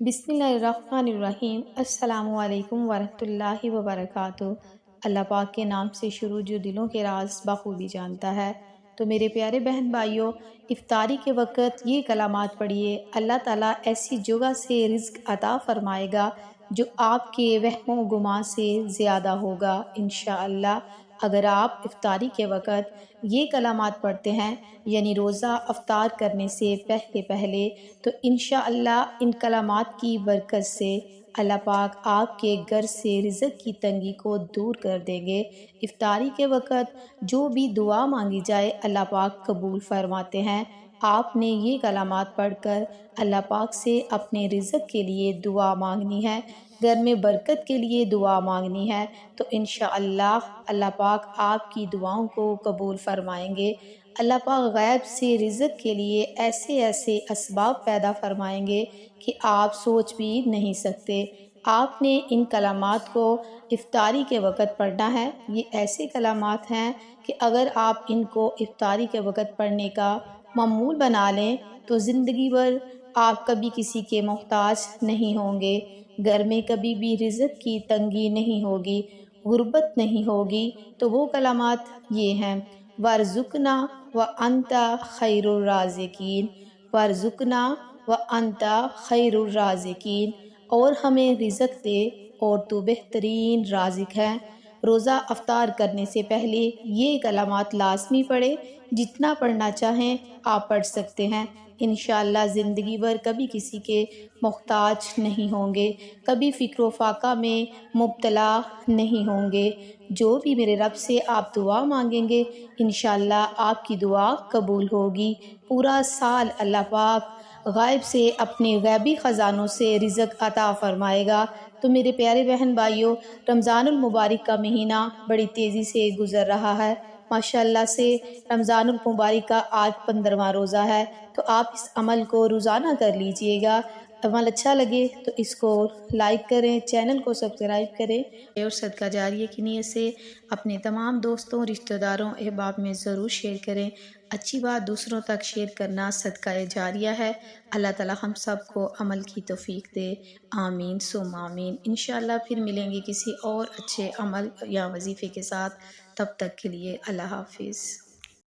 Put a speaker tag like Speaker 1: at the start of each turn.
Speaker 1: بسم اللہ الرحمن الرحیم۔ السلام علیکم ورحمۃ اللہ وبرکاتہ۔ اللہ پاک کے نام سے شروع جو دلوں کے راز بخوبی جانتا ہے۔ تو میرے پیارے بہن بھائیوں، افطاری کے وقت یہ کلمات پڑھیے، اللہ تعالیٰ ایسی جگہ سے رزق عطا فرمائے گا جو آپ کے وہم و گمان سے زیادہ ہوگا انشاءاللہ۔ اگر آپ افطاری کے وقت یہ کلمات پڑھتے ہیں، یعنی روزہ افطار کرنے سے پہلے تو انشاءاللہ ان کلمات کی برکت سے اللہ پاک آپ کے گھر سے رزق کی تنگی کو دور کر دیں گے۔ افطاری کے وقت جو بھی دعا مانگی جائے اللہ پاک قبول فرماتے ہیں۔ آپ نے یہ کلمات پڑھ کر اللہ پاک سے اپنے رزق کے لیے دعا مانگنی ہے، گھر میں برکت کے لیے دعا مانگنی ہے، تو انشاءاللہ اللہ پاک آپ کی دعاؤں کو قبول فرمائیں گے۔ اللہ پاک غیب سے رزق کے لیے ایسے اسباب پیدا فرمائیں گے کہ آپ سوچ بھی نہیں سکتے۔ آپ نے ان کلمات کو افطاری کے وقت پڑھنا ہے۔ یہ ایسے کلمات ہیں کہ اگر آپ ان کو افطاری کے وقت پڑھنے کا معمول بنا لیں تو زندگی بھر آپ کبھی کسی کے محتاج نہیں ہوں گے، گھر میں کبھی بھی رزق کی تنگی نہیں ہوگی، غربت نہیں ہوگی۔ تو وہ کلمات یہ ہیں: وَارْزُقْنَا وَأَنْتَ خَيْرُ الرَّازِقِينَ، وَارْزُقْنَا وَأَنْتَ خَيْرُ الرَّازِقِينَ، اور ہمیں رزق دے اور تو بہترین رازق ہے۔ روزہ افطار کرنے سے پہلے یہ کلمات لازمی پڑھیں، جتنا پڑھنا چاہیں آپ پڑھ سکتے ہیں۔ انشاءاللہ زندگی بھر کبھی کسی کے محتاج نہیں ہوں گے، کبھی فکر و فاقہ میں مبتلا نہیں ہوں گے۔ جو بھی میرے رب سے آپ دعا مانگیں گے انشاءاللہ آپ کی دعا قبول ہوگی۔ پورا سال اللہ پاک غائب سے اپنے غیبی خزانوں سے رزق عطا فرمائے گا۔ تو میرے پیارے بہن بھائیوں، رمضان المبارک کا مہینہ بڑی تیزی سے گزر رہا ہے۔ ماشاءاللہ سے رمضان المبارک کا آج 15واں روزہ ہے، تو آپ اس عمل کو روزانہ کر لیجئے گا۔ عمل اچھا لگے تو اس کو لائک کریں، چینل کو سبسکرائب کریں اور صدقہ جاریہ کی نیت سے اپنے تمام دوستوں، رشتہ داروں، احباب میں ضرور شیئر کریں۔ اچھی بات دوسروں تک شیئر کرنا صدقہ جاریہ ہے۔ اللہ تعالی ہم سب کو عمل کی توفیق دے، آمین ثم آمین۔ انشاءاللہ پھر ملیں گے کسی اور اچھے عمل یا وظیفے کے ساتھ، تب تک کے لیے اللہ حافظ۔